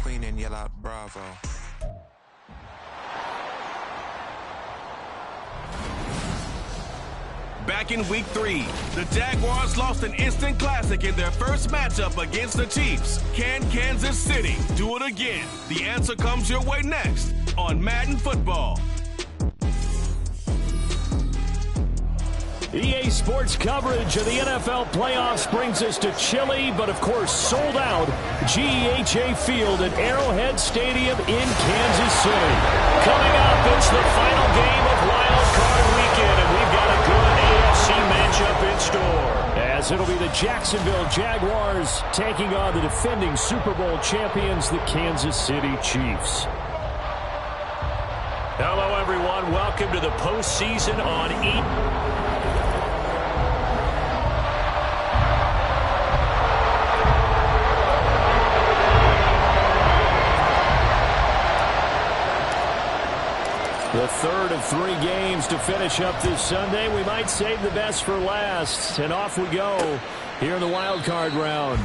queen and yell out bravo. Back in week 3, the Jaguars lost an instant classic in their first matchup against the Chiefs. Can Kansas City do it again? The answer comes your way next on Madden Football. EA Sports coverage of the NFL playoffs brings us to chilly, but of course sold out GEHA Field at Arrowhead Stadium in Kansas City. Coming up, it's the final game of Wild Card Weekend, and we've got a good AFC matchup in store, as it'll be the Jacksonville Jaguars taking on the defending Super Bowl champions, the Kansas City Chiefs. Hello, everyone. Welcome to the postseason on The third of 3 games to finish up this Sunday. We might save the best for last. And off we go here in the wild card round.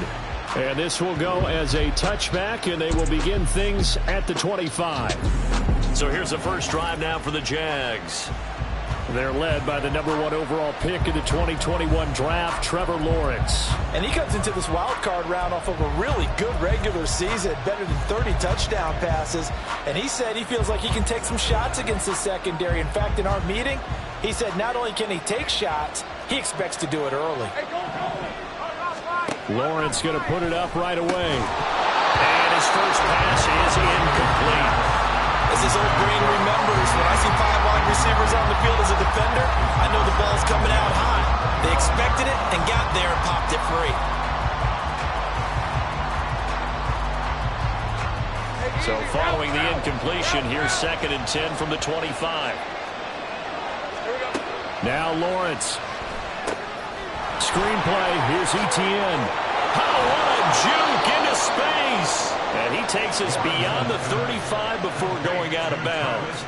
And this will go as a touchback, and they will begin things at the 25. So here's the first drive now for the Jags. They're led by the #1 overall pick in the 2021 draft, Trevor Lawrence. And he comes into this wild card round off of a really good regular season, better than 30 touchdown passes. And he said he feels like he can take some shots against the secondary. In fact, in our meeting, he said not only can he take shots, he expects to do it early. Lawrence going to put it up right away. And his first pass is incomplete. As his old brain remembers, when I see 5 wide receivers on the field as a defender, I know the ball's coming out high. They expected it and got there and popped it free. So following the incompletion, here's 2nd and 10 from the 25. Now Lawrence. Screenplay, here's Etienne. Oh, what a juke into space. And he takes us beyond the 35 before going out of bounds.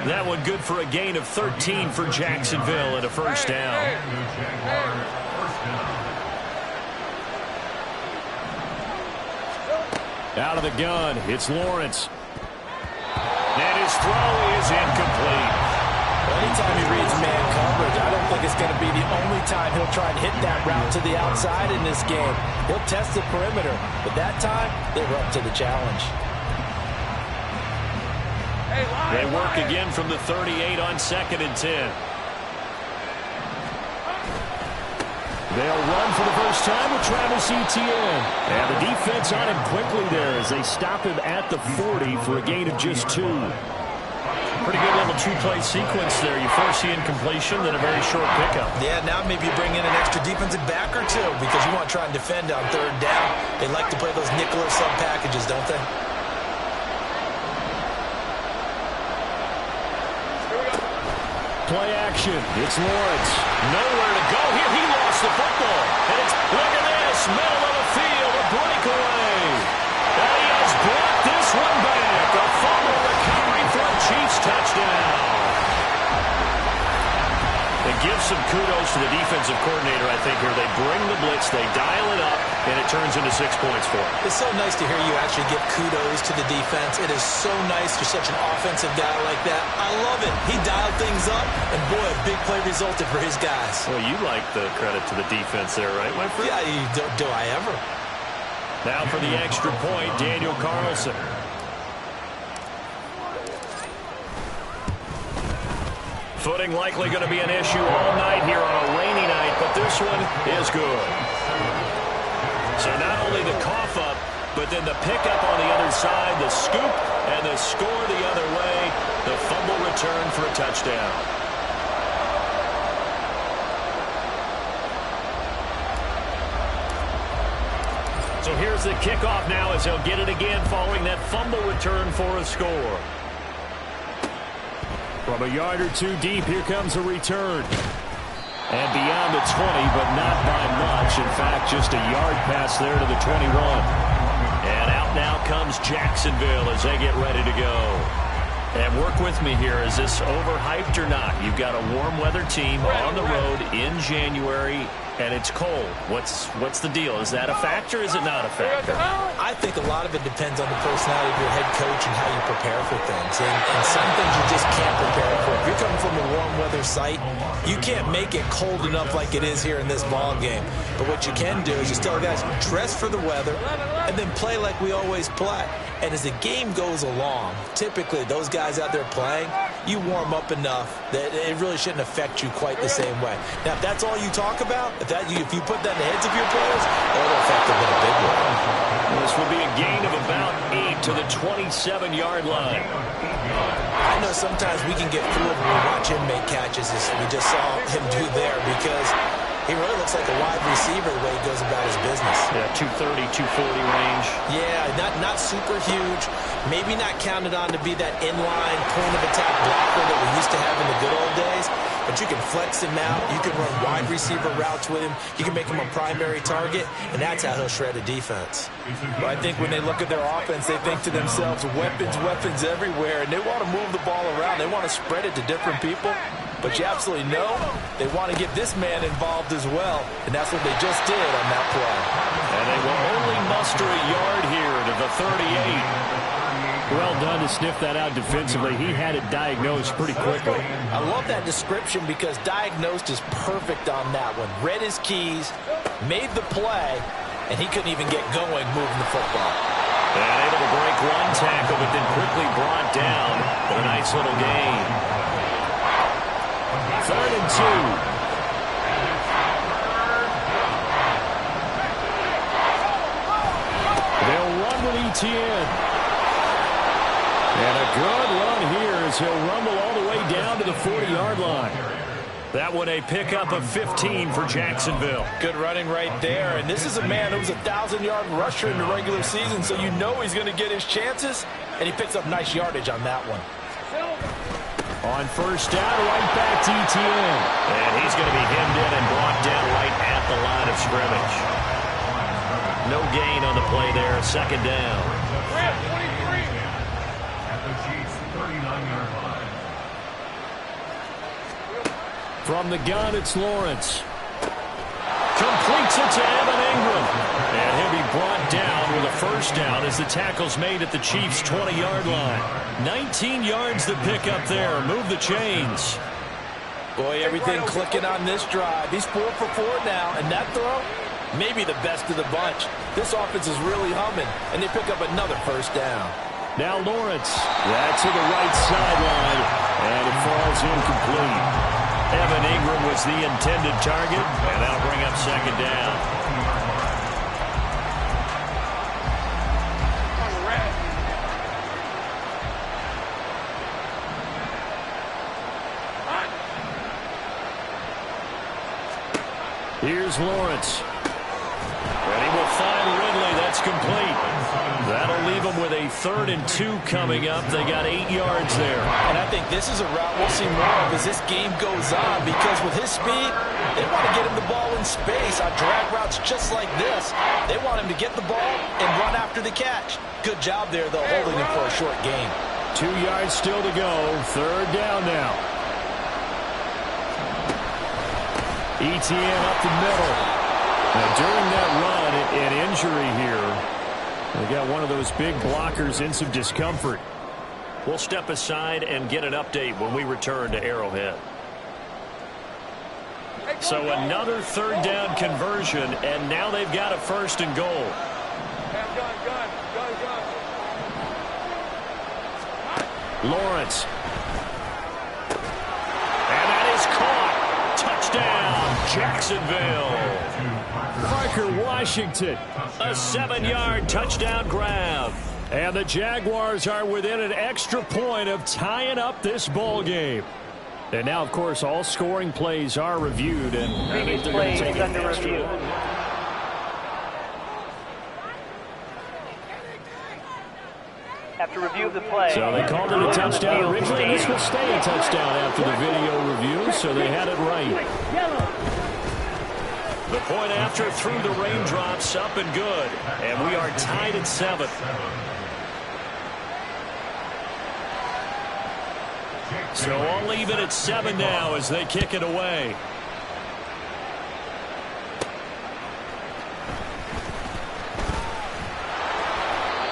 That one good for a gain of 13 for Jacksonville and a first down. Out of the gun, it's Lawrence. And his throw is incomplete. Anytime he reads man coverage, I don't think it's going to be the only time he'll try and hit that route to the outside in this game. He'll test the perimeter, but that time, they were up to the challenge. They work again from the 38 on 2nd and 10. They'll run for the first time with Travis Etienne. And the defense on him quickly there as they stop him at the 40 for a gain of just 2. Pretty good little 2-play sequence there. You first see incompletion, then a very short pickup. Yeah, now maybe you bring in an extra defensive back or 2 because you want to try and defend on 3rd down. They like to play those nickel or sub packages, don't they? Play action. It's Lawrence. Nowhere to go here. He lost the football. And it's, look at this, middle of the field, a breakaway. And he has brought this one back. A fumble recovery for a Chiefs touchdown. It gives some kudos to the defensive coordinator, I think, here. They bring the blitz, they dial it up, and it turns into 6 points for him. It's so nice to hear you actually give kudos to the defense. It is so nice you're such an offensive guy like that. I love it. He dialed things up, and boy, a big play resulted for his guys. Well, you like the credit to the defense there, right, my friend? Yeah, do I ever? Now for the extra point, Daniel Carlson. Footing likely going to be an issue all night here on a rainy night, but this one is good. So not only the cough up, but then the pickup on the other side, the scoop, and the score the other way, the fumble return for a touchdown. So here's the kickoff now as they'll get it again following that fumble return for a score. From a yard or 2 deep, here comes a return. And beyond the 20, but not by much. In fact, just a yard pass there to the 21. And out now comes Jacksonville as they get ready to go. And work with me here. Is this overhyped or not? You've got a warm weather team on the road in January, and it's cold. What's the deal? Is that a factor? Is it not a factor? I think a lot of it depends on the personality of your head coach and how you prepare for things. And some things you just can't prepare for. If you're coming from a warm weather site, you can't make it cold enough like it is here in this ball game. But what you can do is just tell guys, dress for the weather and then play like we always play. And as the game goes along, typically those guys out there playing, you warm up enough that it really shouldn't affect you quite the same way. Now, if that's all you talk about, if you put that in the heads of your players, it'll affect them in a big way. This will be a gain of about 8 to the 27-yard line. I know sometimes we can get fooled when we watch him make catches, as we just saw him do there, because he really looks like a wide receiver the way he goes about his business. Yeah, 230, 240 range. Yeah, not super huge. Maybe not counted on to be that inline point-of-attack blocker that we used to have in the good old days. But you can flex him out. You can run wide receiver routes with him. You can make him a primary target, and that's how he'll shred a defense. But I think when they look at their offense, they think to themselves, weapons everywhere, and they want to move the ball around. They want to spread it to different people. But you absolutely know they want to get this man involved as well, and that's what they just did on that play. And they will only muster a yard here to the 38. Well done to sniff that out defensively. He had it diagnosed pretty quickly. I love that description because diagnosed is perfect on that one. Read his keys, made the play, and he couldn't even get going moving the football. And able to break one tackle, but then quickly brought down for a nice little gain. 3rd and 2. They'll run with Etienne. And a good run here as he'll rumble all the way down to the 40-yard line. That one a pickup of 15 for Jacksonville. Good running right there. And this is a man who was a 1,000-yard rusher in the regular season, so you know he's going to get his chances. And he picks up nice yardage on that one. On 1st down, right back to Etienne. And he's going to be hemmed in and brought down right at the line of scrimmage. No gain on the play there. 2nd down. From the gun, it's Lawrence. Completes it to Evan Ingram. And he'll be brought down with a 1st down as the tackle's made at the Chiefs' 20-yard line. 19 yards to pick up there. Move the chains. Boy, everything clicking on this drive. He's 4 for 4 now, and that throw, maybe the best of the bunch. This offense is really humming, and they pick up another 1st down. Now Lawrence. That's to the right sideline, and it falls incomplete. Evan Ingram was the intended target, and that'll bring up 2nd down. Here's Lawrence. And he will find Ridley. That's complete. That'll leave them with a 3rd and 2 coming up. They got 8 yards there. And I think this is a route we'll see more of as this game goes on, because with his speed, they want to get him the ball in space on drag routes just like this. They want him to get the ball and run after the catch. Good job there, though, holding him for a short gain. 2 yards still to go. 3rd down now. Etienne up the middle. Now, during that run, an injury here. They got one of those big blockers in some discomfort. We'll step aside and get an update when we return to Arrowhead. So another 3rd down conversion, and now they've got a 1st and goal. Lawrence. And that is caught. Touchdown, Jacksonville. Parker Washington. A 7-yard touchdown grab. And the Jaguars are within an extra point of tying up this ball game. And now, of course, all scoring plays are reviewed, and I think they're going to take it under review. After review of the play. So they called it a touchdown originally. This will stay a touchdown after the video review, so they had it right. The point after through the raindrops, up and good. And we are tied at 7. So I'll leave it at 7 now as they kick it away.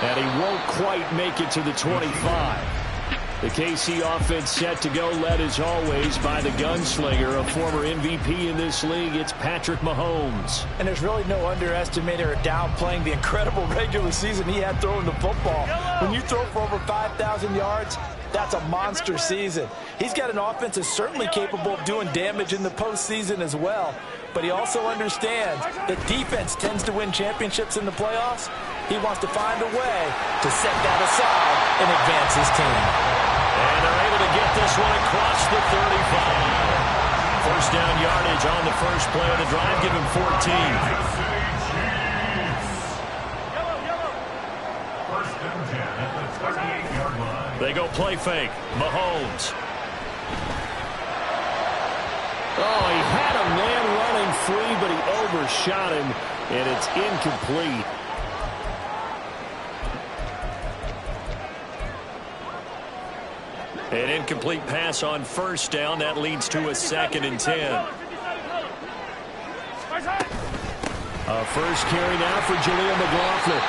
And he won't quite make it to the 25. The KC offense set to go, led as always by the gunslinger, a former MVP in this league. It's Patrick Mahomes. And there's really no underestimating or downplaying the incredible regular season he had throwing the football. When you throw for over 5,000 yards, that's a monster season. He's got an offense that's certainly capable of doing damage in the postseason as well. But he also understands that defense tends to win championships in the playoffs. He wants to find a way to set that aside and advance his team. And they're able to get this one across the 35. First down yardage on the first play of the drive. Give him 14. They go play fake. Mahomes. Oh, he had a man running free, but he overshot him, and it's incomplete. An incomplete pass on first down. That leads to a 2nd and 10. A first carry now for Jaleel McLaughlin.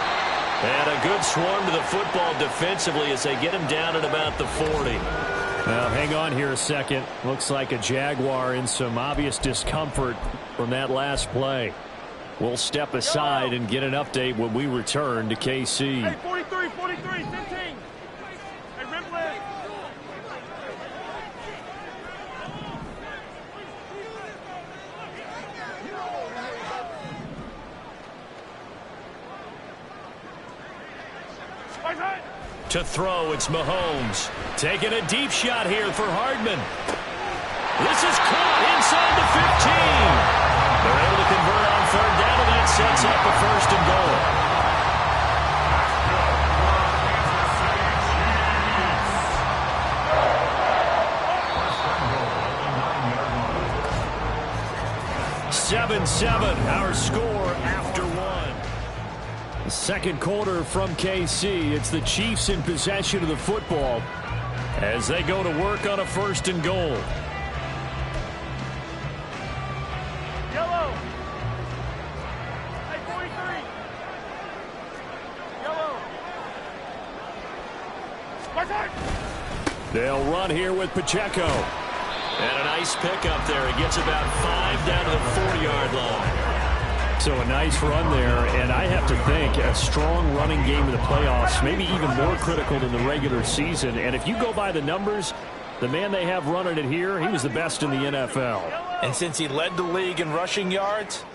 And a good swarm to the football defensively as they get him down at about the 40. Now, hang on here a second. Looks like a Jaguar in some obvious discomfort from that last play. We'll step aside and get an update when we return to KC. Hey, 43, 15. Hey, Rimbley. To throw, it's Mahomes. Taking a deep shot here for Hardman. This is caught inside the 15. They're able to convert on third down, and that sets up a 1st and goal. 7-7, our score after one. Second quarter from KC. It's the Chiefs in possession of the football as they go to work on a 1st and goal. Yellow. Hey, 43. Yellow. They'll run here with Pacheco. And a nice pickup there. He gets about 5 down to the 40-yard line. So a nice run there, and I have to think a strong running game in the playoffs, maybe even more critical than the regular season. And if you go by the numbers, the man they have running it here, he was the best in the NFL. And since he led the league in rushing yards,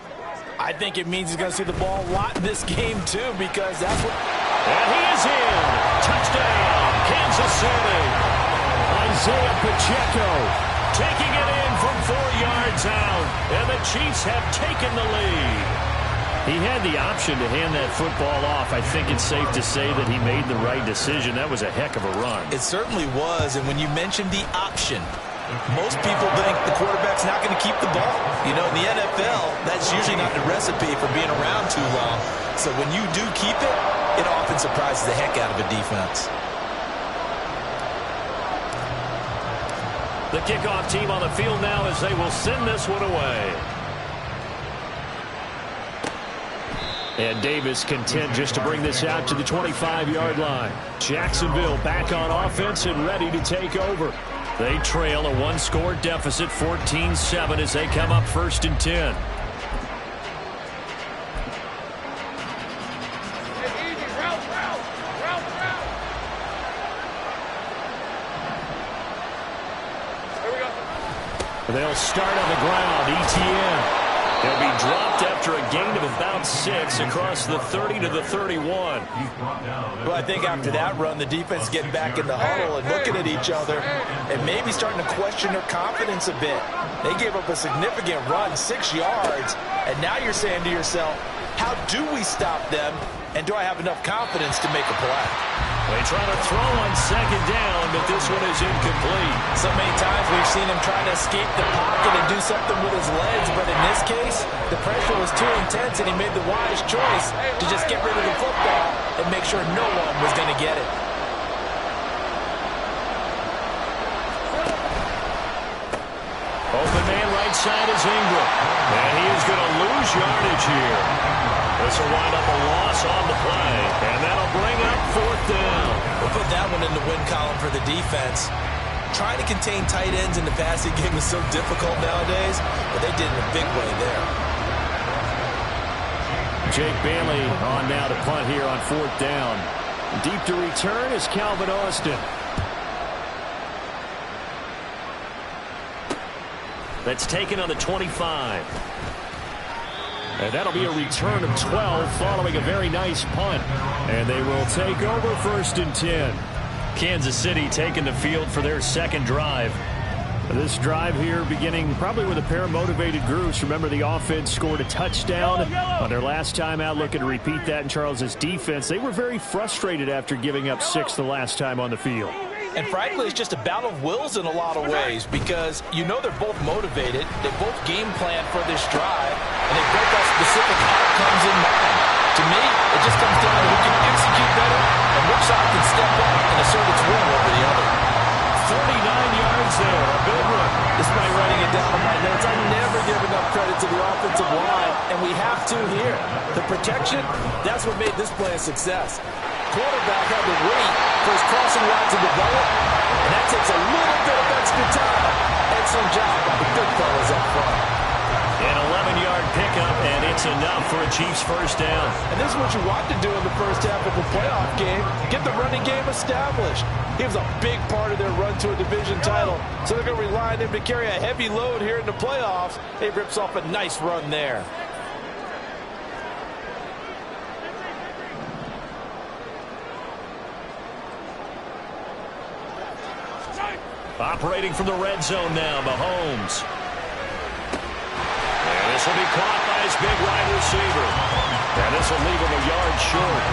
I think it means he's going to see the ball a lot in this game, too, because that's what... And he is in. Touchdown, Kansas City. Isaiah Pacheco taking it in from 4 yards out, and the Chiefs have taken the lead. He had the option to hand that football off. I think it's safe to say that he made the right decision. That was a heck of a run. It certainly was, and when you mentioned the option, most people think the quarterback's not going to keep the ball. You know, in the NFL, that's usually not the recipe for being around too long. So when you do keep it, it often surprises the heck out of a defense. The kickoff team on the field now as they will send this one away. And Davis content just to bring this out to the 25-yard line. Jacksonville back on offense and ready to take over. They trail a one-score deficit, 14-7, as they come up 1st and 10. They'll start on the ground. ETN. He'll be dropped after a gain of about 6 across the 30 to the 31. Well, I think after that run, the defense getting back in the huddle and looking at each other and maybe starting to question their confidence a bit. They gave up a significant run, 6 yards, and now you're saying to yourself, how do we stop them, and do I have enough confidence to make a play? They try to throw on 2nd down, but this one is incomplete. So many times we've seen him trying to escape the pocket and do something with his legs, but in this case, the pressure was too intense, and he made the wise choice to just get rid of the football and make sure no one was going to get it. Open man right side is Ingram. And he is going to lose yardage here. This will wind up a loss on the play, and that'll bring up 4th down. We'll put that one in the win column for the defense. Trying to contain tight ends in the passing game is so difficult nowadays, but they did it in a big way there. Jake Bailey on now to punt here on 4th down. Deep to return is Calvin Austin. That's taken on the 25. And that'll be a return of 12 following a very nice punt. And they will take over 1st and 10. Kansas City taking the field for their second drive. This drive here beginning probably with a pair of motivated groups. Remember, the offense scored a touchdown on their last time out, looking to repeat that in Charles's defense. They were very frustrated after giving up 6 the last time on the field. And frankly, it's just a battle of wills in a lot of ways because you know they're both motivated. They both game plan for this drive, and they both have specific outcomes in mind. To me, it just comes down to who can execute better and which side can step up and assert its will over the other. 49 yards there, a big one. Despite writing it down on my notes, I never give enough credit to the offensive line, and we have to here. The protection, that's what made this play a success. Quarterback had to wait for his crossing line to develop, and that takes a little bit of extra time. Excellent job by the big fellas up front. An 11-yard pickup, and it's enough for a Chiefs first down. And this is what you want to do in the first half of a playoff game, get the running game established. He was a big part of their run to a division title, so they're going to rely on him to carry a heavy load here in the playoffs. He rips off a nice run there. Operating from the red zone now, Mahomes. And this will be caught by his big wide receiver. And this will leave him a yard short.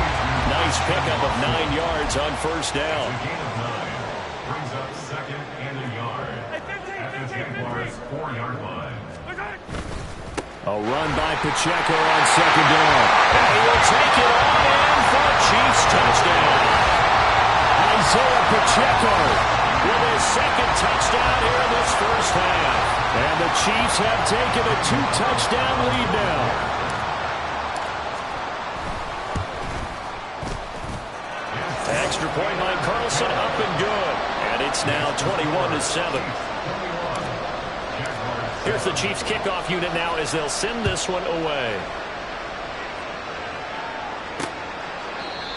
Nice pickup of 9 yards on first down. Brings up 2nd and a yard at the Jaguars' 4-yard line. A run by Pacheco on 2nd down. And he will take it on in for a Chiefs touchdown. Isaiah Pacheco with his second touchdown here in this first half. And the Chiefs have taken a 2-touchdown lead now. Extra point by Carlson, up and good. And it's now 21-7. Here's the Chiefs kickoff unit now as they'll send this one away.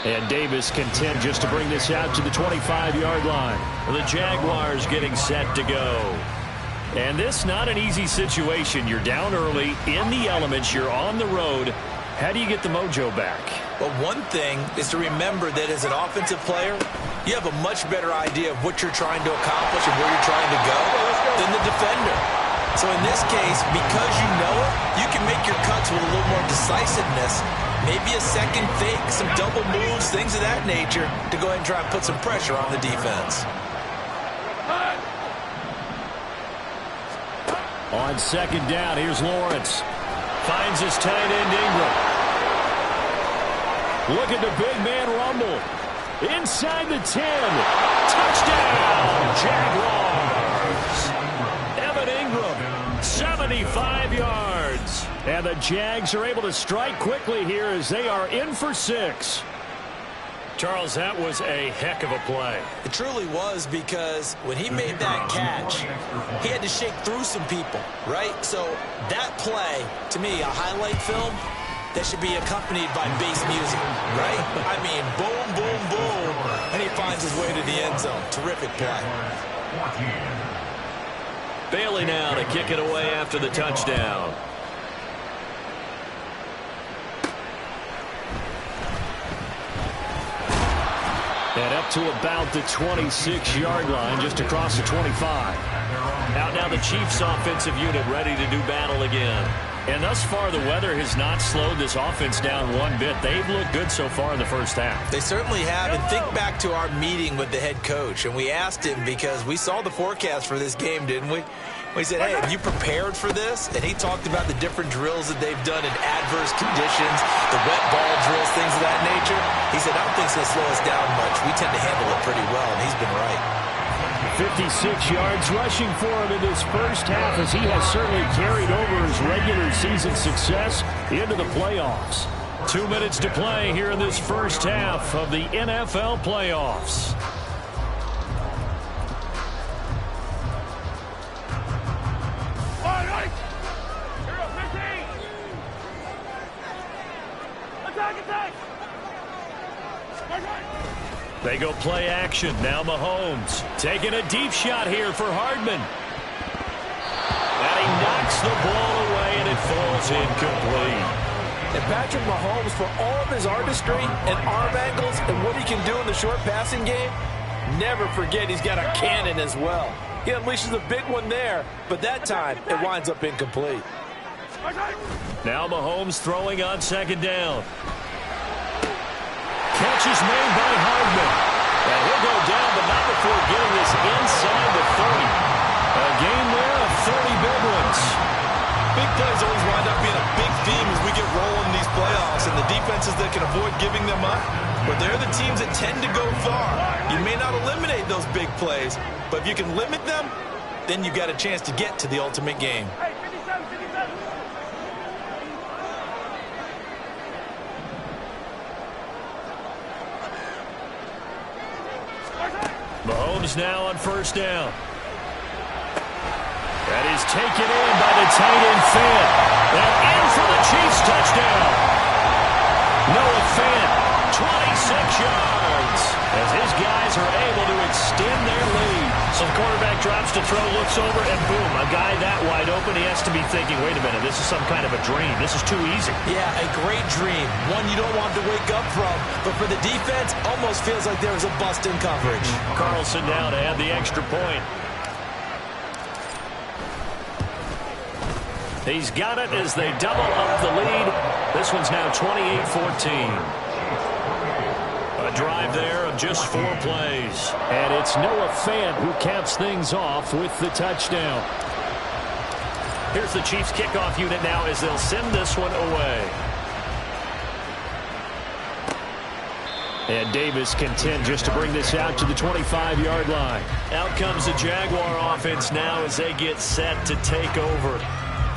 And Davis content just to bring this out to the 25-yard line. The Jaguars getting set to go. And this not an easy situation. You're down early, in the elements, you're on the road. How do you get the mojo back? Well, one thing is to remember that as an offensive player, you have a much better idea of what you're trying to accomplish and where you're trying to go than the defender. So in this case, because you know it, you can make your cuts with a little more decisiveness. Maybe a second fake, some double moves, things of that nature to go ahead and try and put some pressure on the defense. On 2nd down, here's Lawrence. Finds his tight end Ingram. Look at the big man rumble. Inside the 10. Touchdown, Jaguars. Evan Ingram, 75 yards. And the Jags are able to strike quickly here as they are in for 6. Charles, that was a heck of a play. It truly was, because when he made that catch, he had to shake through some people, right? So that play, to me, a highlight film that should be accompanied by bass music, right? I mean, boom, boom, boom, and he finds his way to the end zone. Terrific play. Bailey now to kick it away after the touchdown. And up to about the 26-yard line, just across the 25. Out now the Chiefs offensive unit ready to do battle again. And thus far, the weather has not slowed this offense down one bit. They've looked good so far in the first half. They certainly have. And think back to our meeting with the head coach. And we asked him, because we saw the forecast for this game, didn't we? We said, hey, have you prepared for this? And he talked about the different drills that they've done in adverse conditions, the wet ball drills, things of that nature. He said, I don't think it's going to slow us down much. We tend to handle it pretty well, and he's been right. 56 yards rushing for him in this first half, as he has certainly carried over his regular season success into the playoffs. 2 minutes to play here in this first half of the NFL playoffs. They go play action. Now Mahomes taking a deep shot here for Hardman. And he knocks the ball away, and it falls incomplete. And Patrick Mahomes, for all of his artistry and arm angles and what he can do in the short passing game, never forget he's got a cannon as well. He unleashes a big one there, but that time it winds up incomplete. Now Mahomes throwing on second down. Catch is made by Hardman. And he'll go down, but not before getting this inside the 30. A game there of 30 big ones. Big plays always wind up being a big theme as we get rolling in these playoffs, and the defenses that can avoid giving them up, but they're the teams that tend to go far. You may not eliminate those big plays, but if you can limit them, then you've got a chance to get to the ultimate game. Mahomes now on first down. That is taken in by the tight end Fant. And in for the Chiefs touchdown. Noah Fant, 26 yards. As his guys are able to extend their lead. So the quarterback drops to throw, looks over, and boom, a guy that wide open, he has to be thinking, wait a minute, this is some kind of a dream. This is too easy. Yeah, a great dream. One you don't want to wake up from. But for the defense, almost feels like there was a bust in coverage. Carlson now to add the extra point. He's got it as they double up the lead. This one's now 28-14. A drive there of just 4 plays. And it's Noah Fant who caps things off with the touchdown. Here's the Chiefs kickoff unit now as they'll send this one away. And Davis content just to bring this out to the 25-yard line. Out comes the Jaguar offense now as they get set to take over.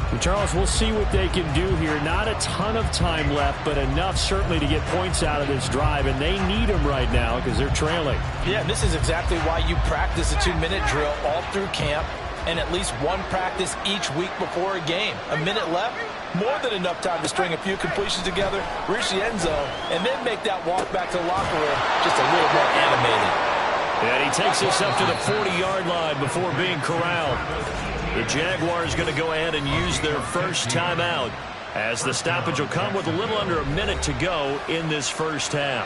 And Charles, we'll see what they can do here. Not a ton of time left, but enough certainly to get points out of this drive, and they need them right now because they're trailing. Yeah, this is exactly why you practice a 2-minute drill all through camp and at least one practice each week before a game. A minute left, more than enough time to string a few completions together, reach the end zone, and then make that walk back to the locker room just a little more animated. And he takes us up to the 40-yard line before being corralled. The Jaguars going to go ahead and use their first timeout as the stoppage will come with a little under a minute to go in this first half.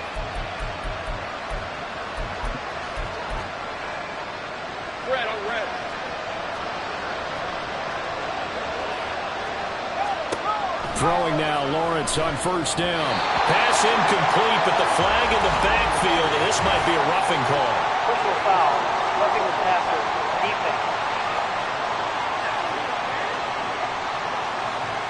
Red on red. Throwing now, Lawrence on first down. Pass incomplete, but the flag in the backfield, and this might be a roughing call. Personal foul, roughing the passer, defense.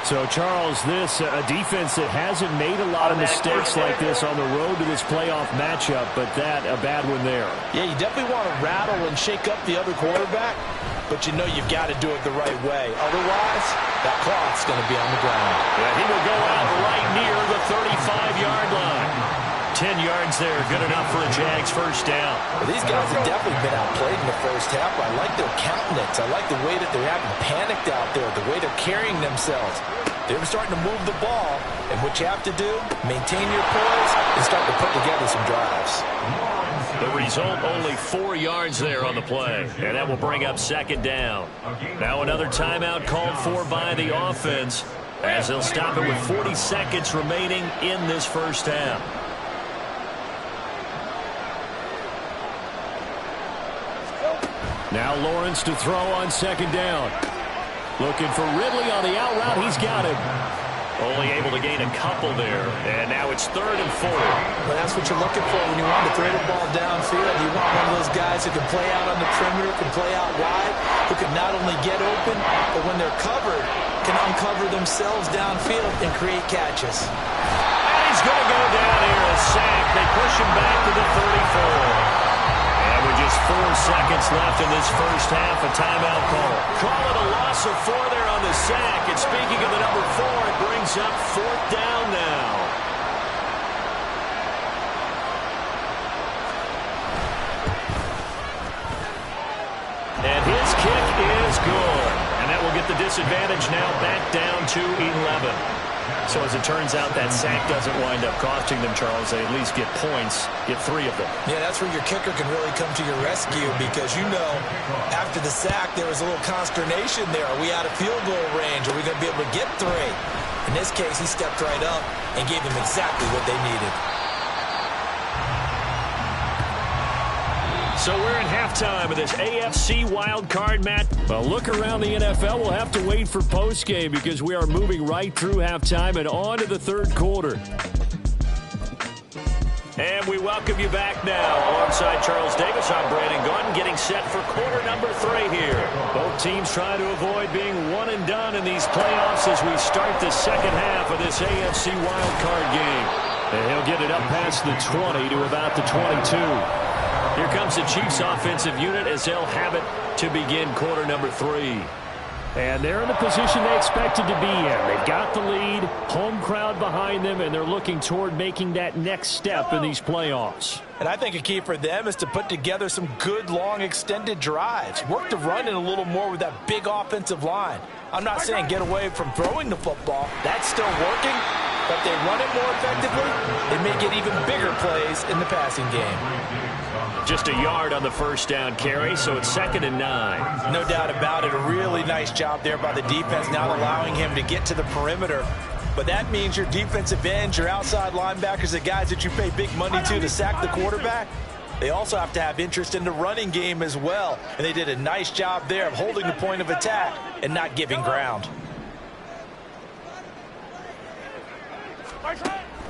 So, Charles, this a defense that hasn't made a lot of mistakes like this on the road to this playoff matchup, but that a bad one there. Yeah, you definitely want to rattle and shake up the other quarterback, but you know you've got to do it the right way. Otherwise, that clock's going to be on the ground. Yeah, he will go out right near the 35-yard line. 10 yards there, good enough for a Jags first down. Well, these guys have definitely been outplayed in the first half. I like their countenance. I like the way that they're acting panicked out there, the way they're carrying themselves. They're starting to move the ball, and what you have to do, maintain your poise and start to put together some drives. The result, only 4 yards there on the play, and that will bring up second down. Now another timeout called for by the offense as they'll stop it with 40 seconds remaining in this first half. Now Lawrence to throw on second down. Looking for Ridley on the out route. He's got him. Only able to gain a couple there. And now it's 3rd and 4. Well, that's what you're looking for when you want to throw the ball downfield. You want one of those guys who can play out on the perimeter, can play out wide, who can not only get open, but when they're covered, can uncover themselves downfield and create catches. And he's going to go down here, a sack. They push him back to the 34. And with just 4 seconds left in this first half, a timeout call. Call it a loss of 4 there on the sack. And speaking of the number 4, it brings up 4th down now. good. And that will get the disadvantage now back down to 11. So as it turns out, that sack doesn't wind up costing them, Charles. They at least get points, get 3 of them. Yeah, that's where your kicker can really come to your rescue because, after the sack, there was a little consternation there. Are we out of field goal range? Are we going to be able to get 3? In this case, he stepped right up and gave them exactly what they needed. So we're in halftime of this AFC wildcard match. Well, look around the NFL. We'll have to wait for postgame because we are moving right through halftime and on to the third quarter. And we welcome you back now. Alongside Charles Davis, I'm Brandon Gordon, getting set for quarter number 3 here. Both teams trying to avoid being one and done in these playoffs as we start the second half of this AFC wildcard game. And he'll get it up past the 20 to about the 22. Here comes the Chiefs offensive unit as they'll have it to begin quarter number 3. And they're in the position they expected to be in. They've got the lead, home crowd behind them, and they're looking toward making that next step in these playoffs. And I think a key for them is to put together some good, long, extended drives. Work the run in a little more with that big offensive line. I'm not saying get away from throwing the football. That's still working. But they run it more effectively, they may get even bigger plays in the passing game. Just a yard on the first down carry, so it's 2nd and 9. No doubt about it. A really nice job there by the defense, not allowing him to get to the perimeter. But that means your defensive ends, your outside linebackers, the guys that you pay big money to sack the quarterback, they also have to have interest in the running game as well. And they did a nice job there of holding the point of attack and not giving ground.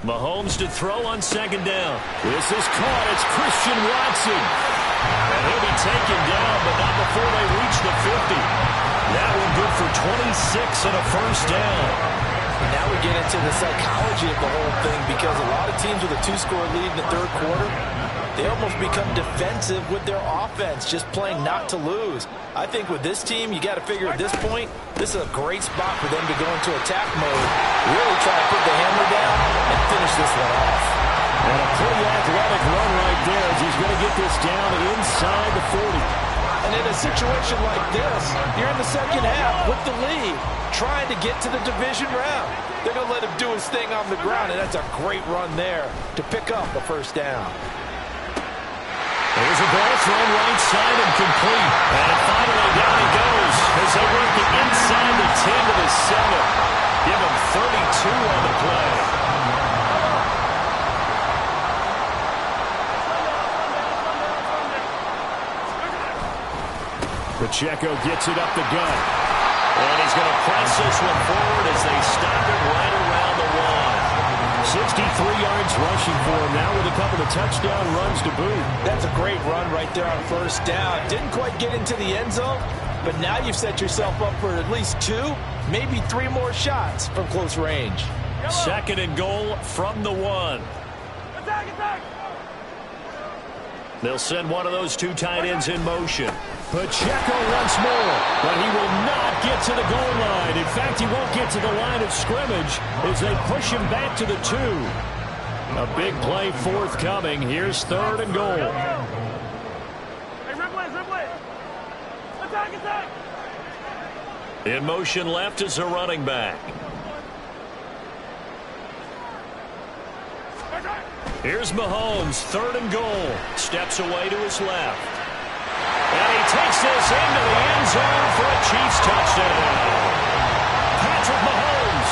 Mahomes to throw on 2nd down. This is caught. It's Christian Watson. And he'll be taken down, but not before they reach the 50. That one good for 26 and a first down. And now we get into the psychology of the whole thing because a lot of teams with a 2-score lead in the third quarter, they almost become defensive with their offense, just playing not to lose. I think with this team, you got to figure at this point, this is a great spot for them to go into attack mode, really try to put the hammer down and finish this one off. And a pretty athletic run right there as he's going to get this down inside the 40. And in a situation like this, you're in the second half with the lead, trying to get to the division round. They're going to let him do his thing on the ground, and that's a great run there to pick up a first down. There's a ball thrown right side and complete. And finally down he goes as they work it inside the 10 to the 7. Give him 32 on the play. Pacheco gets it up the gut. And he's going to press this one forward as they stop it right around the 1. 63 yards rushing for him now with a couple of touchdown runs to boot. That's a great run right there on first down. Didn't quite get into the end zone, but now you've set yourself up for at least 2, maybe 3 more shots from close range. 2nd and goal from the 1. Attack! They'll send one of those 2 tight ends in motion. Pacheco once more, but he will not get to the goal line. In fact, he won't get to the line of scrimmage as they push him back to the 2. A big play forthcoming. Here's 3rd and goal. Hey, Ripley! Attack! In motion left is a running back. Here's Mahomes, 3rd and goal. Steps away to his left. And he takes this into the end zone for a Chiefs touchdown. Patrick Mahomes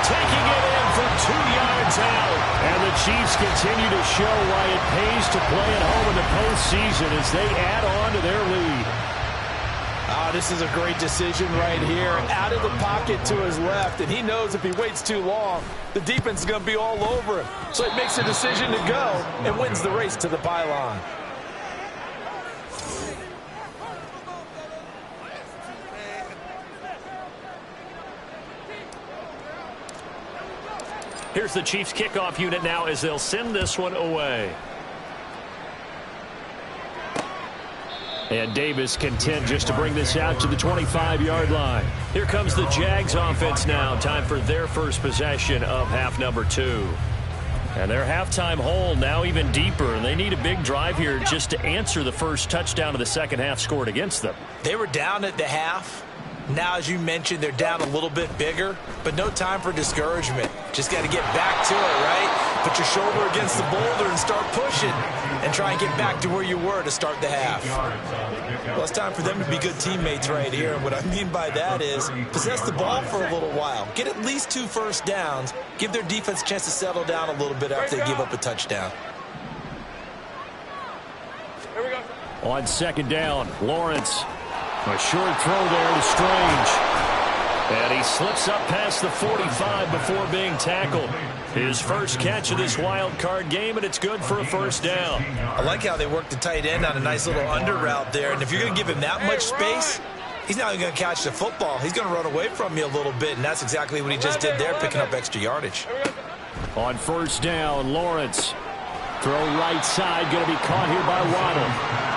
taking it in for 2 yards out. And the Chiefs continue to show why it pays to play at home in the postseason as they add on to their lead. This is a great decision right here. Out of the pocket to his left, and he knows if he waits too long, the defense is going to be all over him. So he makes a decision to go and wins the race to the pylon. Here's the Chiefs kickoff unit now as they'll send this one away. And Davis content just to bring this out to the 25-yard line. Here comes the Jags offense now. Time for their first possession of half number 2. And their halftime hole now even deeper, and they need a big drive here just to answer the first touchdown of the second half scored against them. They were down at the half. Now, as you mentioned, they're down a little bit bigger, but no time for discouragement. Just got to get back to it, right? Put your shoulder against the boulder and start pushing and try and get back to where you were to start the half. Well, it's time for them to be good teammates right here, and what I mean by that is possess the ball for a little while. Get at least 2 first downs. Give their defense a chance to settle down a little bit after they give up a touchdown. Here we go. On second down, Lawrence. A short throw there to Strange. And he slips up past the 45 before being tackled. His first catch of this wild card game, and it's good for a first down. I like how they work the tight end on a nice little under route there. And if you're going to give him that much space, he's not even going to catch the football. He's going to run away from you a little bit, and that's exactly what he just did there, picking up extra yardage. On first down, Lawrence. Throw right side, going to be caught here by Waddle.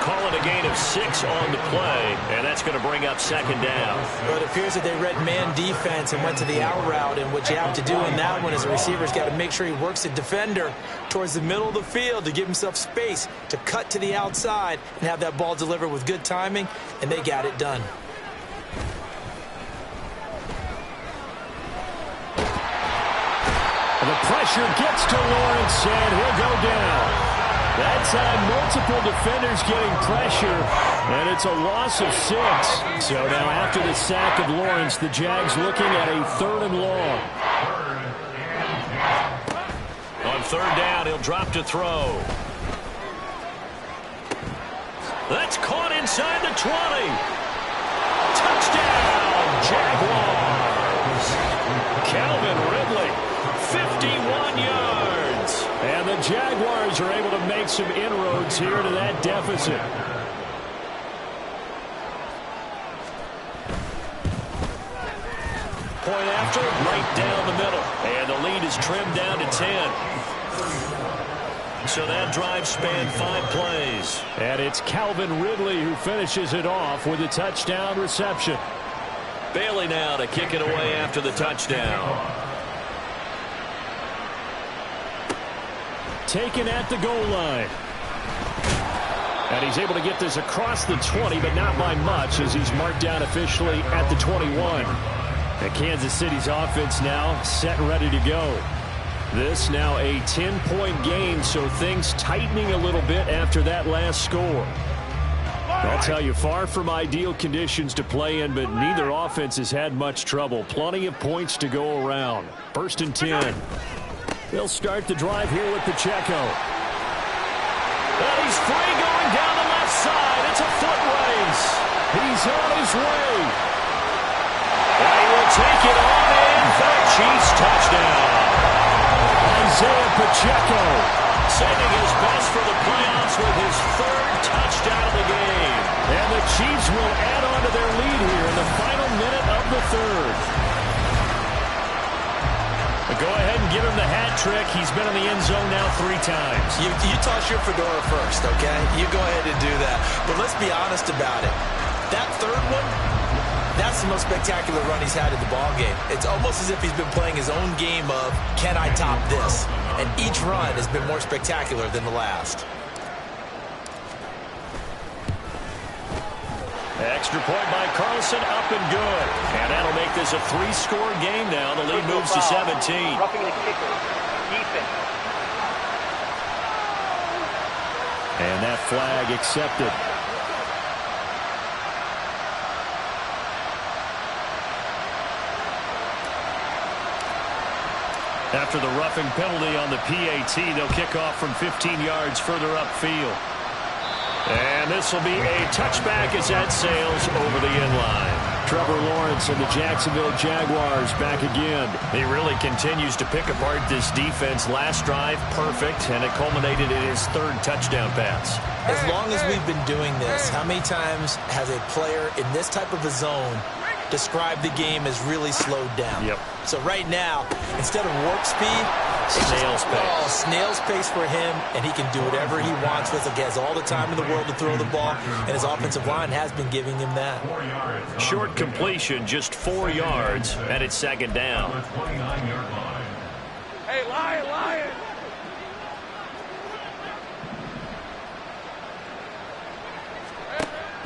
Call it a gain of 6 on the play, and that's going to bring up second down. Well, it appears that they read man defense and went to the out route, and what you have to do in that one is the receiver's got to make sure he works the defender towards the middle of the field to give himself space to cut to the outside and have that ball delivered with good timing, and they got it done. The pressure gets to Lawrence, and he'll go down. That time, multiple defenders getting pressure, and it's a loss of 6. So now after the sack of Lawrence, the Jags looking at a 3rd and long. On third down, he'll drop to throw. That's caught inside the 20. Touchdown, Jaguars. Calvin Ridley, 51 yards. And the Jaguars are able to make some inroads here to that deficit. Point after, right down the middle. And the lead is trimmed down to 10. So that drive spanned 5 plays. And it's Calvin Ridley who finishes it off with a touchdown reception. Bailey now to kick it away after the touchdown. Taken at the goal line. And he's able to get this across the 20, but not by much, as he's marked down officially at the 21. And Kansas City's offense now set and ready to go. This now a 10-point game, so things tightening a little bit after that last score. I'll tell you, far from ideal conditions to play in, but neither offense has had much trouble. Plenty of points to go around. 1st and 10. They'll start the drive here with Pacheco. And he's free going down the left side. It's a foot race. He's on his way. And he will take it on in for a Chiefs touchdown. Isaiah Pacheco saving his best for the playoffs with his 3rd touchdown of the game. And the Chiefs will add on to their lead here in the final minute of the 3rd. Go ahead and give him the hat trick. He's been in the end zone now 3 times. You toss your fedora first, okay? You go ahead and do that. But let's be honest about it. That 3rd one, that's the most spectacular run he's had in the ballgame. It's almost as if he's been playing his own game of, can I top this? And each run has been more spectacular than the last. Extra point by Carlson, up and good. And that'll make this a 3-score game now. The lead moves to 17. Roughing the kicker. Defense. And that flag accepted. After the roughing penalty on the PAT, they'll kick off from 15 yards further upfield. And this will be a touchback as that sails over the end line. Trevor Lawrence and the Jacksonville Jaguars back again. He really continues to pick apart this defense. Last drive, perfect, and it culminated in his 3rd touchdown pass. As long as we've been doing this, how many times has a player in this type of a zone described the game as really slowed down? Yep. So right now, instead of warp speed, snail's pace. Oh, snail's pace for him, and he can do whatever he wants with it. He has all the time in the world to throw the ball, and his offensive line has been giving him that. Short completion, just 4 yards, and it's 2nd down. Hey, Lion!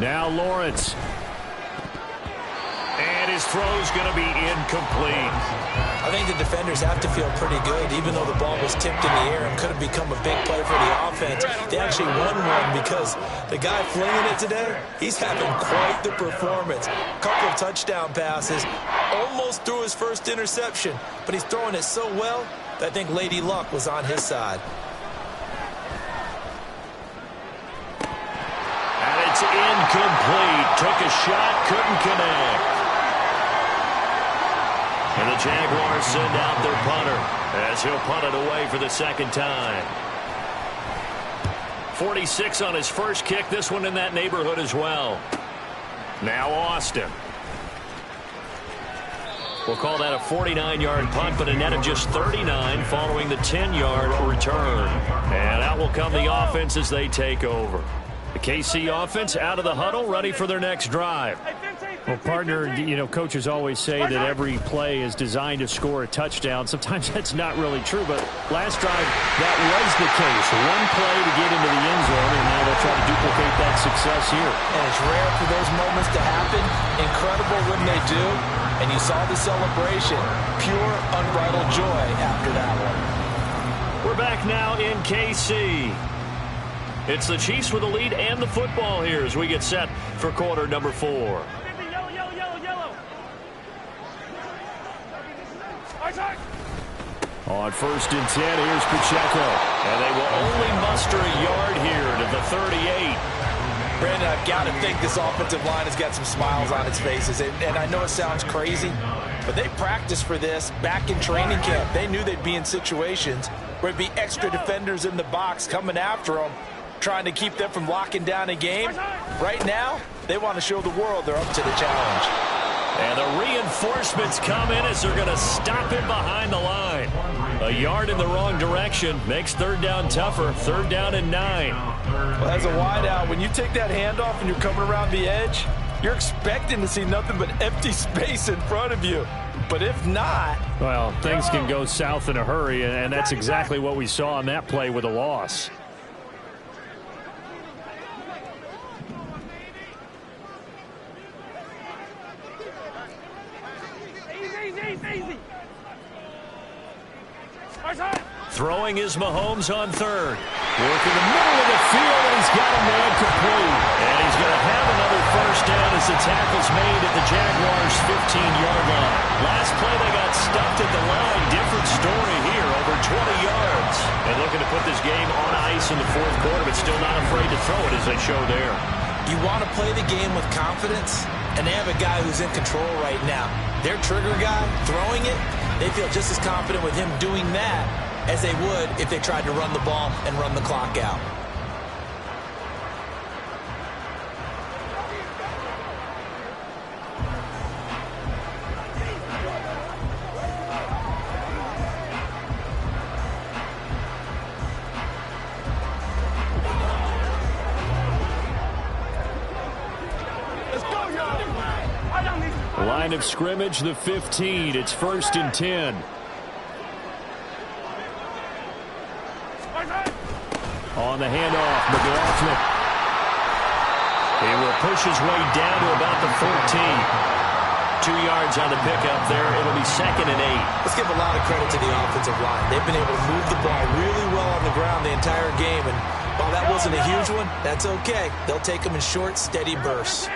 Now Lawrence. And his throw's going to be incomplete. I think the defenders have to feel pretty good, even though the ball was tipped in the air and could have become a big play for the offense. They actually won one because the guy flinging it today, he's having quite the performance. Couple of touchdown passes, almost threw his first interception, but he's throwing it so well that I think Lady Luck was on his side. And it's incomplete. Took a shot, couldn't connect. And the Jaguars send out their punter as he'll punt it away for the second time. 46 on his first kick. This one in that neighborhood as well. Now Austin. We'll call that a 49-yard punt, but a net of just 39 following the 10-yard return. And out will come the offense as they take over. The KC offense out of the huddle, ready for their next drive. Well, partner, you know, coaches always say that every play is designed to score a touchdown. Sometimes that's not really true, but last drive, that was the case. One play to get into the end zone, and now they'll try to duplicate that success here. And it's rare for those moments to happen. Incredible when they do. And you saw the celebration. Pure, unbridled joy after that one. We're back now in KC. It's the Chiefs with the lead and the football here as we get set for quarter number 4. Yellow. On 1st and 10, here's Pacheco. And they will only muster a yard here to the 38. Brandon, I've got to think this offensive line has got some smiles on its faces. And I know it sounds crazy, but they practiced for this back in training camp. They knew they'd be in situations where it'd be extra defenders in the box coming after them, trying to keep them from locking down a game. Right now, they want to show the world they're up to the challenge. And the reinforcements come in as they're going to stop him behind the line. A yard in the wrong direction makes third down tougher. 3rd down and 9. Well, as a wideout, when you take that handoff and you're coming around the edge, you're expecting to see nothing but empty space in front of you. But if not... Well, things can go south in a hurry, and that's exactly what we saw on that play with a loss. Throwing is Mahomes on 3rd. Working the middle of the field, and he's got a man complete. And he's going to have another first down as the tackle's made at the Jaguars' 15-yard line. Last play, they got stuffed at the line. Different story here, over 20 yards. And looking to put this game on ice in the 4th quarter, but still not afraid to throw it as they show there. You want to play the game with confidence, and they have a guy who's in control right now. Their trigger guy, throwing it, they feel just as confident with him doing that as they would if they tried to run the ball and run the clock out. Line of scrimmage, the 15. It's 1st and 10. On the handoff, McLaughlin. He will push his way down to about the 14. 2 yards on the pickup there. It'll be 2nd and 8. Let's give a lot of credit to the offensive line. They've been able to move the ball really well on the ground the entire game. And while that wasn't a huge one, that's okay. They'll take them in short, steady bursts.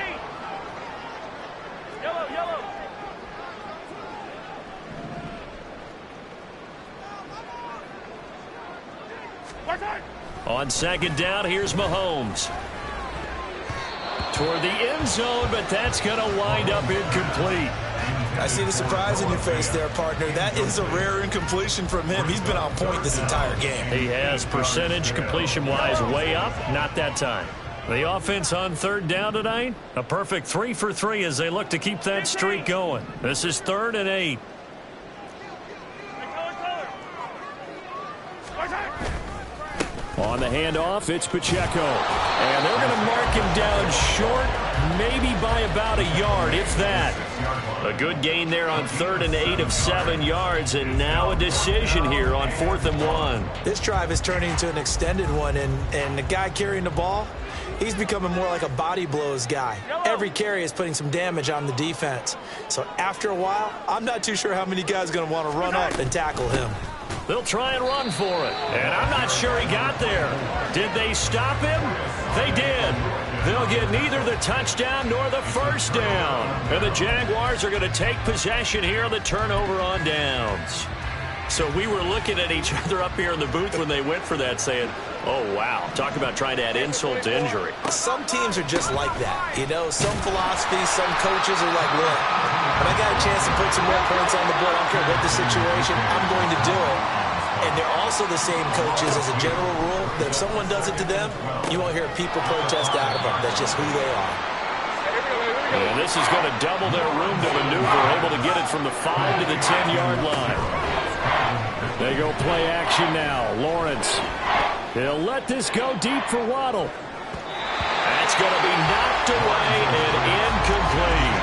On 2nd down, here's Mahomes. Toward the end zone, but that's going to wind up incomplete. I see the surprise in your face there, partner. That is a rare incompletion from him. He's been on point this entire game. He has, percentage completion-wise way up. Not that time. The offense on 3rd down tonight, a perfect 3 for 3 as they look to keep that streak going. This is 3rd and 8. On the handoff, it's Pacheco. And they're going to mark him down short, maybe by about a yard, if that. A good gain there on 3rd and 8 of 7 yards, and now a decision here on 4th and 1. This drive is turning into an extended one, and the guy carrying the ball, he's becoming more like a body blows guy. Every carry is putting some damage on the defense. So after a while, I'm not too sure how many guys are going to want to run up and tackle him. They'll try and run for it. And I'm not sure he got there. Did they stop him? They did. They'll get neither the touchdown nor the first down. And the Jaguars are going to take possession here on the turnover on downs. So we were looking at each other up here in the booth when they went for that saying, oh, wow, talk about trying to add insult to injury. Some teams are just like that. You know, some philosophies, some coaches are like, look, when I got a chance to put some more points on the board, I don't care what the situation, I'm going to do it. And they're also the same coaches as a general rule that if someone does it to them, you won't hear people protest out of them. That's just who they are. And this is going to double their room to maneuver, able to get it from the 5 to the 10-yard line. They go play action now. Lawrence. He'll let this go deep for Waddle. That's going to be knocked away and incomplete.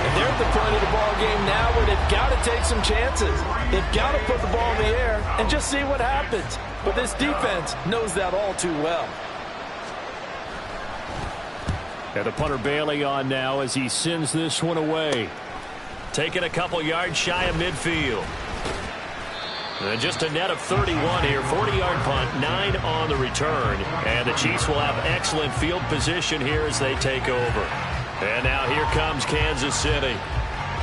And they're at the point of the ball game now where they've got to take some chances. They've got to put the ball in the air and just see what happens. But this defense knows that all too well. And the punter Bailey on now as he sends this one away. Taking a couple yards shy of midfield. And just a net of 31 here. 40-yard punt, 9 on the return. And the Chiefs will have excellent field position here as they take over. And now here comes Kansas City.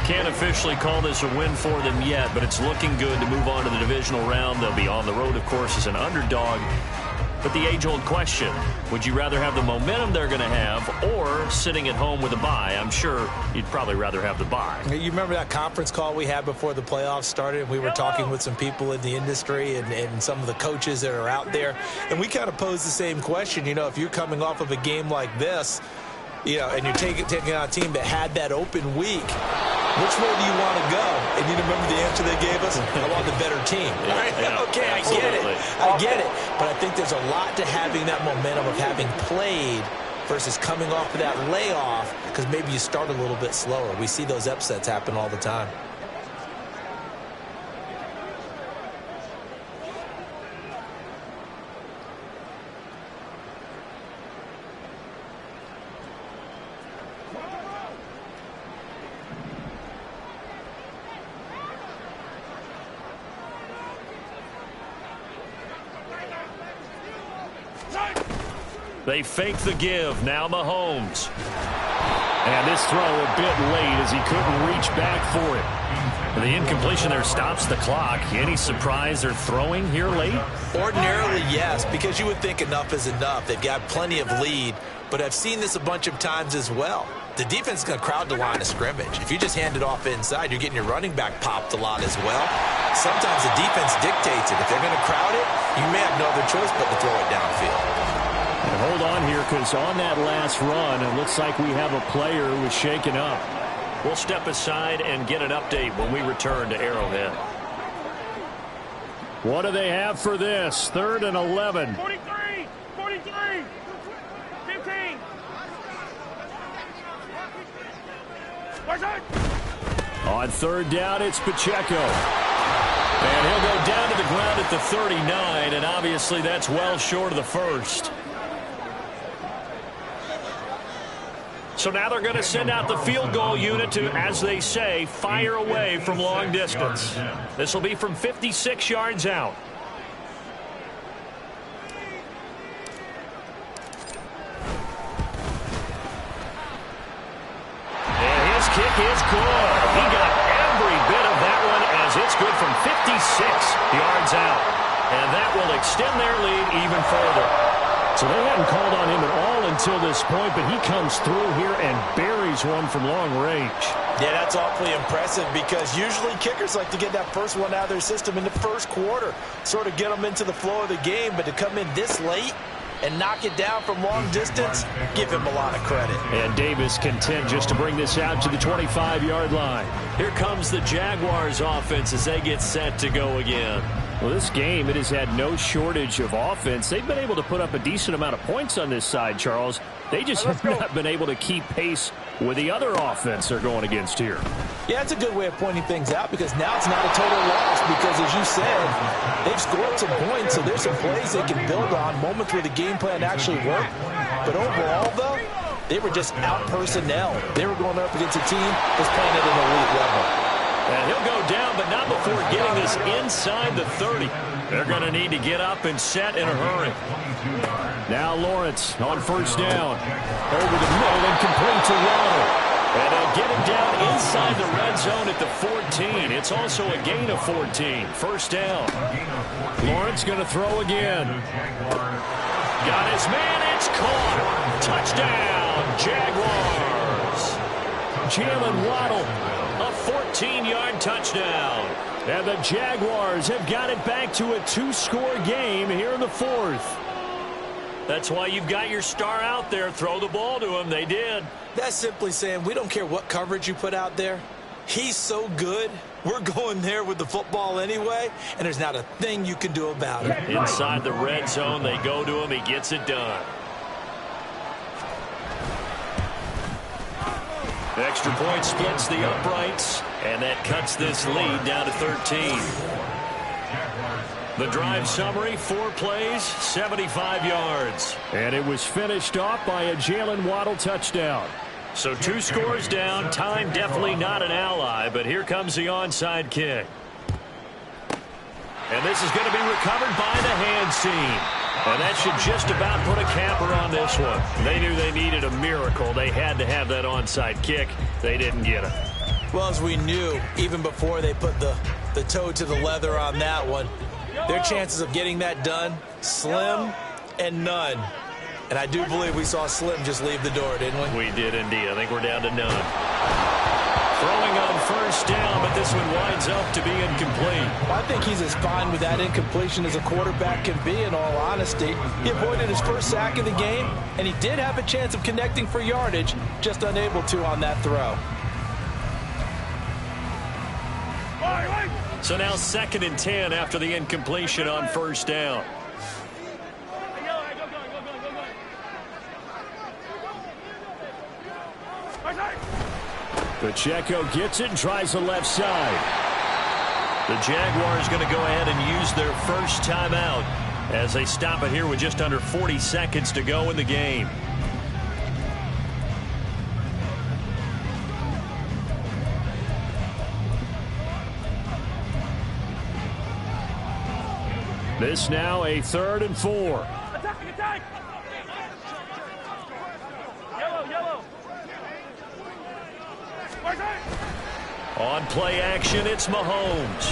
Can't officially call this a win for them yet, but it's looking good to move on to the divisional round. They'll be on the road, of course, as an underdog. But the age-old question, would you rather have the momentum they're going to have or sitting at home with a bye? I'm sure you'd probably rather have the bye. You remember that conference call we had before the playoffs started? We were talking with some people in the industry and some of the coaches that are out there. And we kind of posed the same question. You know, if you're coming off of a game like this, you know, and you're taking on a team that had that open week, which way do you want to go? And you remember the answer they gave us? I want the better team. Yeah, okay, absolutely. I get it. But I think there's a lot to having that momentum of having played versus coming off of that layoff because maybe you start a little bit slower. We see those upsets happen all the time. They fake the give. Now Mahomes. And this throw a bit late as he couldn't reach back for it. The incompletion there stops the clock. Any surprise they're throwing here late? Ordinarily, yes, because you would think enough is enough. They've got plenty of lead, but I've seen this a bunch of times as well. The defense is going to crowd the line of scrimmage. If you just hand it off inside, you're getting your running back popped a lot as well. Sometimes the defense dictates it. If they're going to crowd it, you may have no other choice but to throw it downfield. And hold on here because on that last run, it looks like we have a player who was shaken up. We'll step aside and get an update when we return to Arrowhead. What do they have for this? 3rd and 11. 43, 43, 15. On 3rd down, it's Pacheco. And he'll go down to the ground at the 39, and obviously that's well short of the first. So now they're going to send out the field goal unit to, as they say, fire away from long distance. This will be from 56 yards out. And his kick is good. He got every bit of that one as it's good from 56 yards out. And that will extend their lead even further. So they hadn't called on him at all until this point, but he comes through here and buries one from long range. Yeah, that's awfully impressive because usually kickers like to get that first one out of their system in the first quarter, sort of get them into the flow of the game, but to come in this late and knock it down from long distance, give him a lot of credit. And Davis content just to bring this out to the 25-yard line. Here comes the Jaguars offense as they get set to go again. Well, this game, it has had no shortage of offense. They've been able to put up a decent amount of points on this side, Charles. They just have not been able to keep pace with the other offense they're going against here. Yeah, it's a good way of pointing things out because now it's not a total loss because, as you said, they've scored some points, so there's some plays they can build on, moments where the game plan actually worked. But overall, though, they were just out-personnel. They were going up against a team that's playing at an elite level. And he'll go down, but not before getting this inside the 30. They're going to need to get up and set in a hurry. Now Lawrence on first down. Over the middle and complete to Waddle. And they'll get him down inside the red zone at the 14. It's also a gain of 14. First down. Lawrence going to throw again. Got his man. It's caught. Touchdown, Jaguars. Jalen Waddle. A 14-yard touchdown. And the Jaguars have got it back to a 2-score game here in the fourth. That's why you've got your star out there. Throw the ball to him. They did. That's simply saying we don't care what coverage you put out there. He's so good. We're going there with the football anyway, and there's not a thing you can do about it. Inside the red zone, they go to him. He gets it done. Extra point splits the uprights, and that cuts this lead down to 13. The drive summary, 4 plays, 75 yards. And it was finished off by a Jalen Waddle touchdown. So 2 scores down. Time definitely not an ally, but here comes the onside kick. And this is going to be recovered by the hands team. And that should just about put a capper on this one. They knew they needed a miracle. They had to have that onside kick. They didn't get it. Well, as we knew, even before they put the toe to the leather on that one, their chances of getting that done, slim and none. And I do believe we saw Slim just leave the door, didn't we? We did indeed. I think we're down to none. Throwing on first down, but this one winds up to be incomplete. I think he's as fine with that incompletion as a quarterback can be, in all honesty. He avoided his first sack of the game, and he did have a chance of connecting for yardage, just unable to on that throw. So now 2nd and 10 after the incompletion on first down. Pacheco gets it and tries the left side. The Jaguars going to go ahead and use their first timeout as they stop it here with just under 40 seconds to go in the game. This now a 3rd and 4. Attack! Yellow! On play action, it's Mahomes.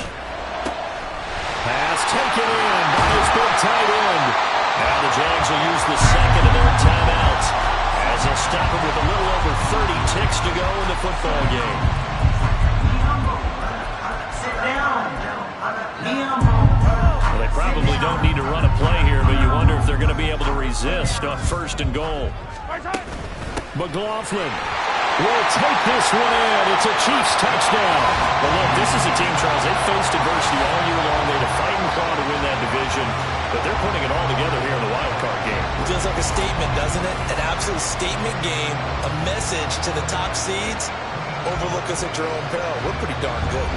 Pass taken in by his big tight end. Now the Jags will use the second of their timeouts as they'll stop it with a little over 30 ticks to go in the football game. Well, they probably don't need to run a play here, but you wonder if they're going to be able to resist on 1st and goal. McLaughlin will take this one in. It's a Chiefs touchdown. Well, look, this is a team, Charles. They've faced adversity all year long. They had to fight and claw to win that division, but they're putting it all together here in the wild card game. It feels like a statement, doesn't it? An absolute statement game, a message to the top seeds. Overlook us at your own peril. We're pretty darn good.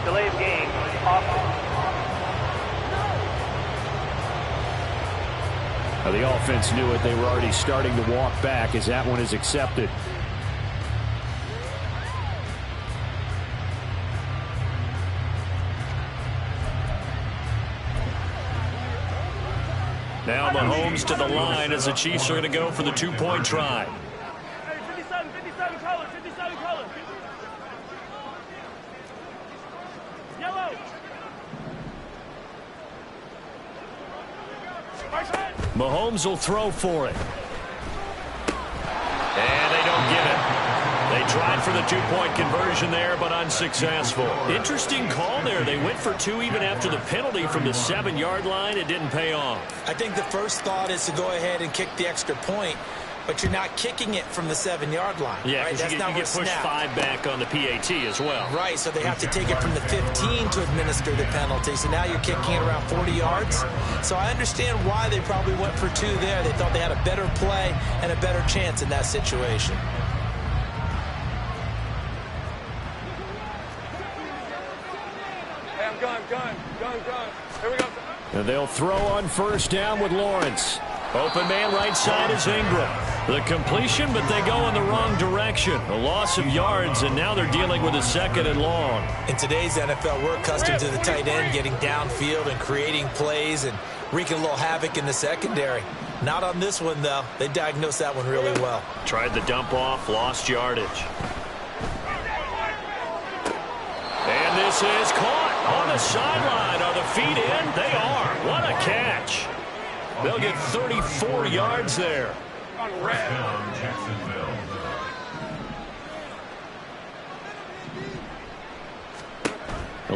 Delay of game. Now, the offense knew it. They were already starting to walk back as that one is accepted. Now Mahomes to the line as the Chiefs are going to go for the two-point try. Hey, 57 color, 57 color. Yellow. Mahomes will throw for it. And they don't get it. They tried for the two-point conversion there, but unsuccessful. Interesting call there. They went for two even after the penalty from the 7-yard line. It didn't pay off. I think the first thought is to go ahead and kick the extra point, but you're not kicking it from the 7-yard line. Yeah, right? That's you get pushed 5 back on the PAT as well. Right, so they have to take it from the 15 to administer the penalty. So now you're kicking it around 40 yards. So I understand why they probably went for two there. They thought they had a better play and a better chance in that situation. Hey, I'm gone. Here we go. And they'll throw on first down with Lawrence. Open man right side is Ingram. The completion, but they go in the wrong direction. A loss of yards, and now they're dealing with a 2nd and long. In today's NFL, we're accustomed to the tight end getting downfield and creating plays and wreaking a little havoc in the secondary. Not on this one, though. They diagnosed that one really well. Tried the dump off, lost yardage. And this is caught on the sideline. Are the feet in? They are. What a catch. They'll get 34 yards there. Touchdown, Jacksonville.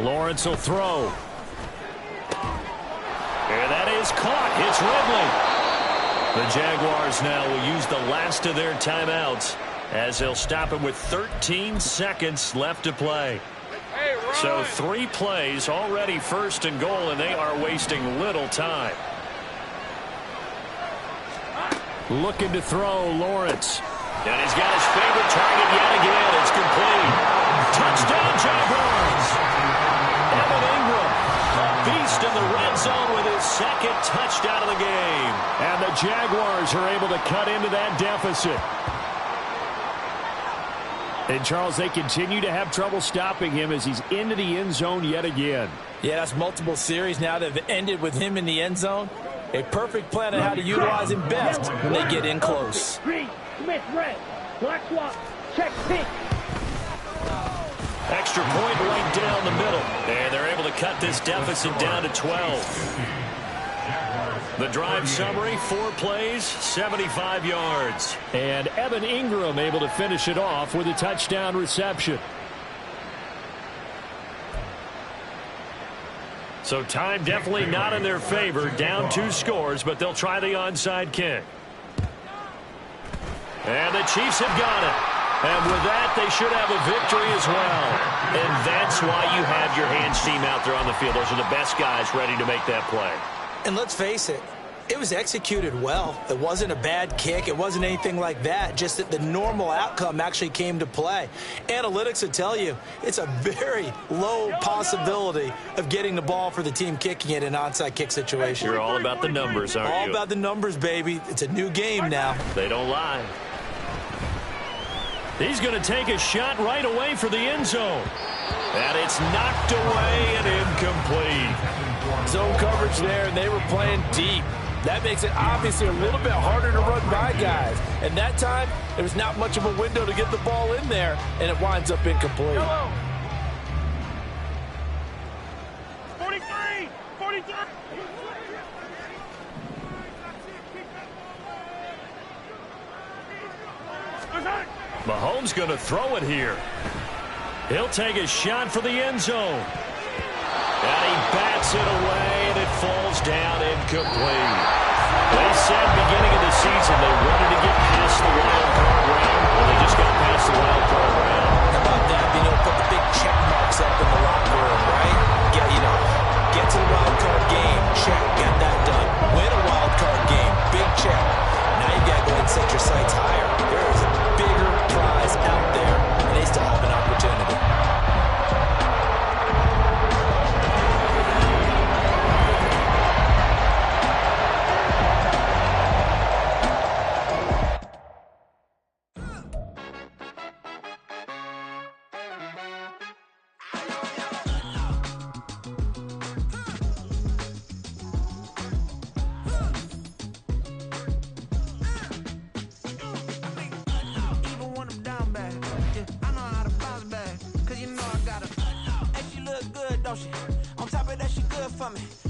Lawrence will throw. And that is caught. It's Ridley. The Jaguars now will use the last of their timeouts as they'll stop it with 13 seconds left to play. So 3 plays, already 1st and goal, and they are wasting little time. Looking to throw, Lawrence. And he's got his favorite target yet again. It's complete. Touchdown, Jaguars. Evan Ingram, a beast in the red zone with his 2nd touchdown of the game. And the Jaguars are able to cut into that deficit. And, Charles, they continue to have trouble stopping him as he's into the end zone yet again. Yeah, that's multiple series now that have ended with him in the end zone. A perfect plan on how to utilize him best when they get in close. Green, Smith, red, black swap, check, pink. Extra point right down the middle. And they're able to cut this deficit down to 12. The drive summary, 4 plays, 75 yards. And Evan Ingram able to finish it off with a touchdown reception. So time definitely not in their favor. Down 2 scores, but they'll try the onside kick. And the Chiefs have got it. And with that, they should have a victory as well. And that's why you have your hands team out there on the field. Those are the best guys ready to make that play. And let's face it, it was executed well. It wasn't a bad kick. It wasn't anything like that. Just that the normal outcome actually came to play. Analytics will tell you it's a very low possibility of getting the ball for the team kicking it in an onside kick situation. You're all about the numbers, aren't you? All about the numbers, baby. It's a new game now. They don't lie. He's going to take a shot right away for the end zone. And it's knocked away and incomplete. Zone coverage there, and they were playing deep. That makes it obviously a little bit harder to run by guys. And that time, there was not much of a window to get the ball in there, and it winds up incomplete. 43! 43! Mahomes going to throw it here. He'll take a shot for the end zone. And he bats it away, and it falls down incomplete. They said beginning of the season they wanted to get past the wild card round. Well, they just got past the wild card round. How about that? Being able to put the big check marks up in the locker room, right? Get to the wild card game. Check. Got that done. Win a wild card game. Big check. Now you got to go and set your sights higher. There is a bigger prize out there, and they still have an opportunity. coming.